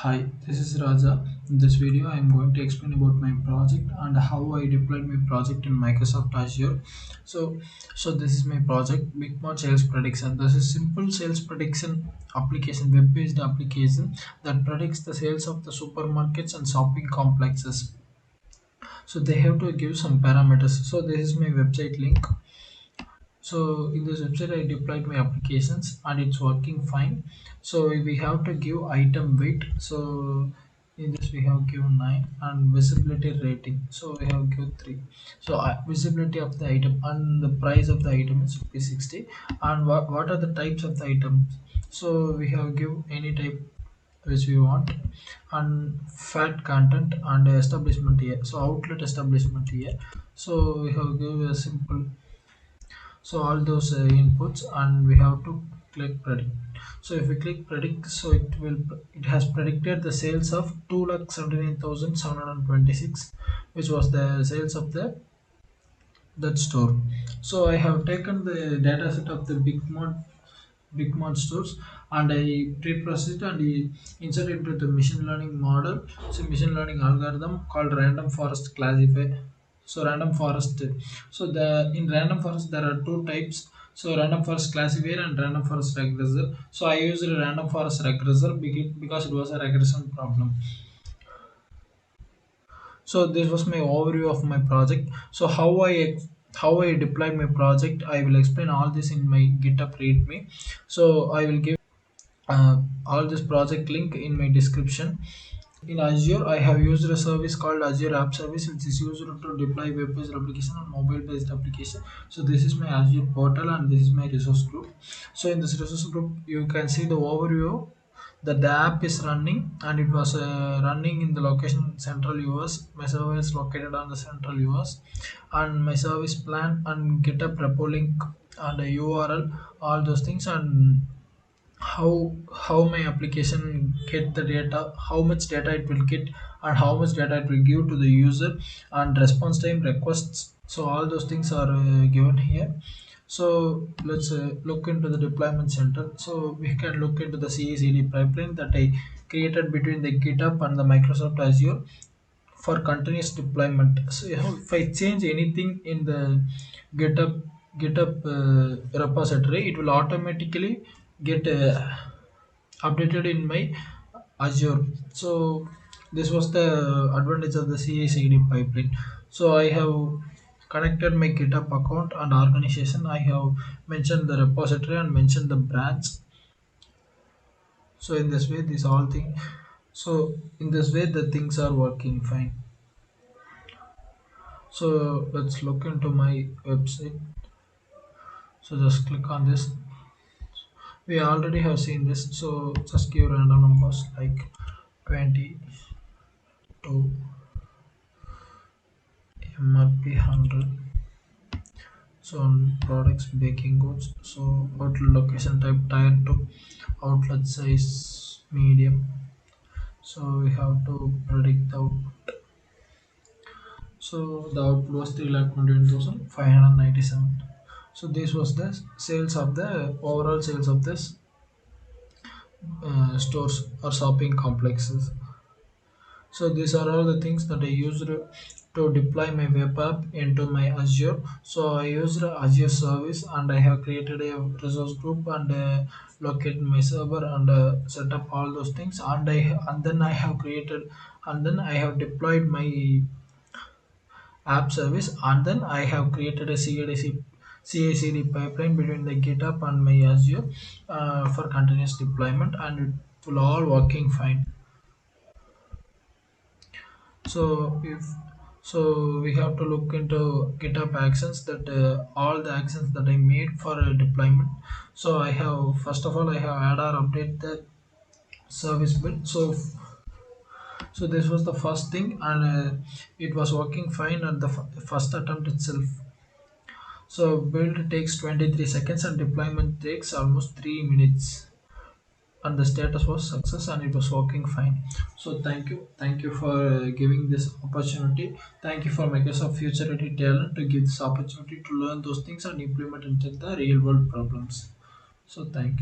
Hi, this is Raja. In this video, I am going to explain about my project and how I deployed my project in Microsoft Azure. So, so this is my project, Mart Sales Prediction. This is simple sales prediction application, web-based application that predicts the sales of the supermarkets and shopping complexes. So they have to give some parameters. So this is my website link. So in this website I deployed my applications and it's working fine. So we have to give item weight. So in this we have given 9 and visibility rating. So we have given 3. So visibility of the item and the price of the item is rupees 60. And what are the types of the items? So we have give any type which we want, and fat content and establishment here. So outlet establishment here. So we have give a simple, so all those inputs, and we have to click predict. So if we click predict, so it has predicted the sales of 2,79,726, which was the sales of the that store. So I have taken the data set of the big mod stores, and I pre-processed and I insert into the machine learning model. So machine learning algorithm called random forest classify. So random forest. So the in random forest there are two types. So random forest classifier and random forest regressor. So I used a random forest regressor because it was a regression problem. So this was my overview of my project. So how I deployed my project, I will explain all this in my GitHub README. So I will give all this project link in my description. In Azure, I have used a service called Azure App Service, which is used to deploy web-based application and mobile-based application. So this is my Azure portal, and this is my resource group. So in this resource group, you can see the overview that the app is running, and it was running in the location Central US. My server is located on the Central US, and my service plan and GitHub repo link and a URL, all those things, and how my application get the data, how much data it will get, and how much data it will give to the user, and response time requests. So all those things are given here. So let's look into the deployment center. So we can look into the CI/CD pipeline that I created between the GitHub and the Microsoft Azure for continuous deployment. So if I change anything in the GitHub repository, it will automatically get updated in my Azure. So this was the advantage of the CI/CD pipeline. So I have connected my GitHub account and organization. I have mentioned the repository and mentioned the branch. So in this way, this all thing. So in this way, the things are working fine. So let's look into my website. So just click on this. We already have seen this. So just give random numbers like 20 to MRP 100. So on products, baking goods. So outlet location type tier 2, outlet size medium. So we have to predict the output. So the output was 3,21,597. So this was the sales of the overall sales of this stores or shopping complexes. So these are all the things that I used to deploy my web app into my Azure. So I used Azure service, and I have created a resource group and located my server and set up all those things. And then I have created, and then I have deployed my app service, and then I have created a CI/CD pipeline between the GitHub and my Azure for continuous deployment, and it will all working fine. So if so, we have to look into GitHub actions, that all the actions that I made for deployment. So I have, first of all, I have add or update the service build. So this was the first thing, and it was working fine at the first attempt itself. So build takes 23 seconds and deployment takes almost 3 minutes, and the status was success and it was working fine. So thank you for giving this opportunity. Thank you for Microsoft Future Ready Talent to give this opportunity to learn those things and implement into the real world problems. So thank you.